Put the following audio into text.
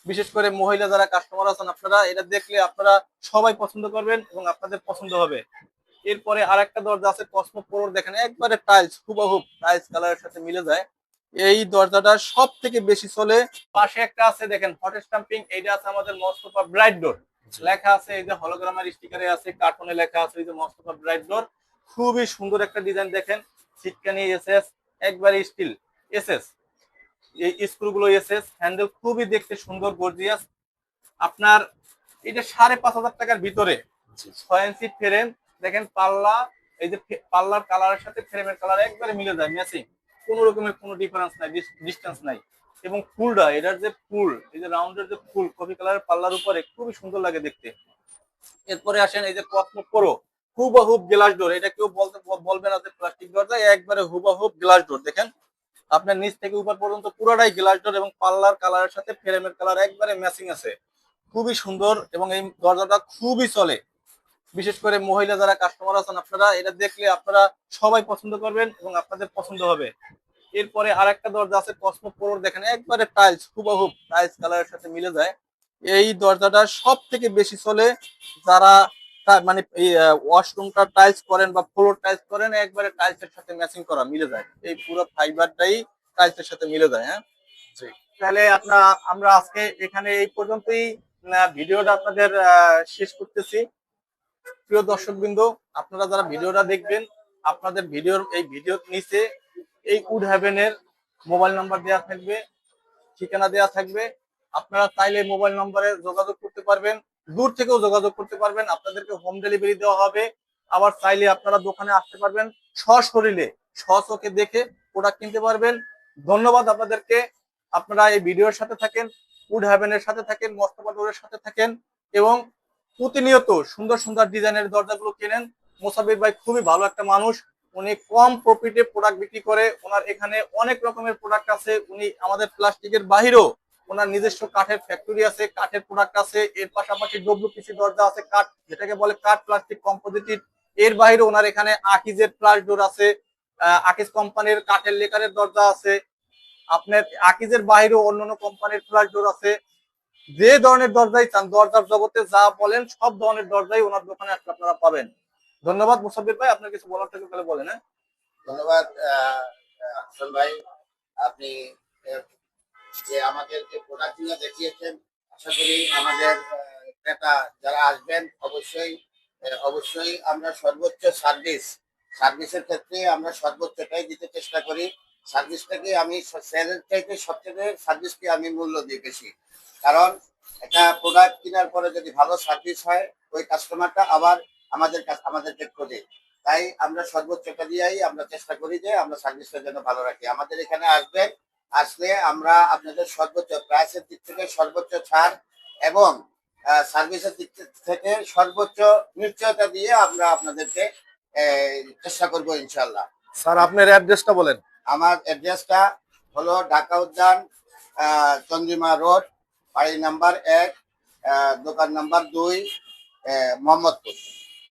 বিশেষ করে মহিলা যারা কাস্টমার আছেন আপনারা এটা দেখলে আপনারা সবাই পছন্দ করবেন এবং আপনাদের পছন্দ হবে। এরপরে আরেকটা দরজা আছে কসমো প্রোর, দেখেন একবারে টাইলস হুবহুব টাইলস কালারের সাথে মিলে যায়। এই দরজাটা সব থেকে বেশি চলে। পাশে একটা আছে দেখেন হট স্টাম্পিং, এইটা আছে আমাদের মোস্তফা ব্রাইট ডোর, লেখা আছে এই যে হলোগ্রামের স্টিকারে আছে, কার্টুনে লেখা আছে এই যে মোস্তফা ব্রাইট ডোর। খুবই সুন্দর একটা ডিজাইন দেখেন, সিটকানি এসএস, একবারে স্টিল এসএস, এই স্ক্রু গুলো এসএস, হ্যান্ডেল খুবই দেখতে সুন্দর গর্জিয়াস। আপনার এটা 5,500 টাকার ভিতরে 6 ইঞ্চি ফ্রেম, দেখেন পাল্লা, এই যে পাল্লার কালারের সাথে ফ্রেমের কালার একবারে মিলে যায় ম্যাচিং, কোনো রকমের কোনো ডিফারেন্স নাই, ডিস্টেন্স নাই। এবং ফুলটা এটার যে ফুল, এই যে রাউন্ডের যে ফুল কফি কালারের পাল্লার উপরে খুবই সুন্দর লাগে দেখতে। এরপরে আসেন এই যে কসমো প্রো, হুবহুব গ্লাস ডোর, এটা কেউ বলবে না যে প্লাস্টিক দরজা, একবারে হুবহুব গ্লাস ডোর। দেখেন আপনার নিচ থেকে উপর পর্যন্ত পুরোটাই গ্লাস ডোর এবং পাল্লার কালারের সাথে ফ্রেমের কালার একবারে ম্যাচিং আছে, খুবই সুন্দর এবং এই দরজাটা খুবই চলে। বিশেষ করে মহিলা যারা কাস্টমার আছেন আপনারা এটা দেখলে আপনারা সবাই পছন্দ করবেন এবং আপনাদের পছন্দ হবে। এরপরে আরেকটা দরজা আছে কসমো প্রোর, দেখেন একবারে টাইলস হুবহুব টাইলস কালারের সাথে মিলে যায়। এই দরজাটা সব থেকে বেশি চলে যারা মানে এই ওয়াশরুমটা টাইলস করেন বা ফ্লোর টাইলস করেন, একবারে টাইলসের সাথে ম্যাচিং করা মিলে যায়, এই পুরো ফাইবারটাই টাইলসের সাথে মিলে যায়। হ্যাঁ, জি। তাহলে আমরা আজকে এখানে এই পর্যন্তই ভিডিওটা আপনাদের শেষ করতেছি। প্রিয় দর্শকবৃন্দ, আপনারা যারা ভিডিওটা দেখবেন, আপনাদের এই ভিডিওর নিচে এই উড হ্যাভেনের মোবাইল নাম্বার দেওয়া থাকবে, ঠিকানা দেওয়া থাকবে। আপনারা চাইলে মোবাইল নম্বরে যোগাযোগ করতে পারবেন, দূর থেকেও যোগাযোগ করতে পারবেন, আপনাদেরকে হোম ডেলিভারি দেওয়া হবে। আবার চাইলে আপনারা দোকানে আসতে পারবেন, সশরীরে স্বচোখে দেখে প্রোডাক্ট কিনতে পারবেন। ধন্যবাদ আপনাদেরকে। আপনারা এই ভিডিওর সাথে থাকেন, উড হ্যাভেনের সাথে থাকেন, মোস্তফা ডোরের সাথে থাকেন এবং প্রতিনিয়ত সুন্দর সুন্দর ডিজাইনের দরজাগুলো কেনেন। মোসাবির ভাই খুবই ভালো একটা মানুষ, উনি কম প্রফিটে প্রোডাক্ট বিক্রি করে, ওনার এখানে অনেক রকমের প্রোডাক্ট আছে। উনি আমাদের প্লাস্টিকের বাহিরেও ওনার নিজস্ব কাঠের ফ্যাক্টরি আছে, কাঠের প্রোডাক্ট আছে। এর পাশাপাশি ডব্লিউপিসি দরজা আছে, কাঠ যেটাকে বলে কাঠ প্লাস্টিক কম্পোজিট। এর বাইরে ওনার এখানে আকিজের প্লাস ডোর আছে, আকিজ কোম্পানির কাঠের লেকারের দরজা আছে। আপনার আকিজের বাইরেও অন্যান্য কোম্পানির ফ্লাশ ডোর আছে। যে ধরনের দরজাই চান, দরজার জগতে যা বলেন সব ধরনের দরজাই ওনার দোকানে আসলে আপনারা পাবেন। ধন্যবাদ মুসাব্বির ভাই, আপনার কিছু বলার থাকলে তাহলে বলেন। হ্যাঁ, ধন্যবাদ হাসান ভাই, আপনি যে আমাদের যে প্রোডাক্টগুলো দেখিয়েছেন, আশা করি আমাদের ক্রেতা যারা আসবেন অবশ্যই আমরা সর্বোচ্চ সার্ভিসের ক্ষেত্রে আমরা সর্বোচ্চটাই দিতে চেষ্টা করি। সার্ভিসটাকে আমি সেলের চাইতে সবচেয়ে সার্ভিসকে আমি মূল্য দিই বেশি, কারণ একটা প্রোডাক্ট কেনার পরে যদি ভালো সার্ভিস হয় ওই কাস্টমারটা আবার আমাদেরকে খোঁজে। তাই আমরা সর্বোচ্চটা দিয়েই আমরা চেষ্টা করি যে আমরা সার্ভিসটা যেন ভালো রাখি। আমাদের এখানে আসলে আমরা আপনাদের সর্বোচ্চ প্রাইসের দিক থেকে সর্বোচ্চ ছাড় এবং সার্ভিসের দিক থেকে সর্বোচ্চ নিশ্চয়তা দিয়ে আমরা আপনাদেরকে চেষ্টা করব ইনশাল্লাহ। স্যার আপনার অ্যাড্রেসটা বলেন। আমার অ্যাড্রেসটা হলো ঢাকা উদ্যান, চন্দ্রিমা রোড, বাড়ি নাম্বার 1, দোকান নাম্বার 2, মোহাম্মদপুর।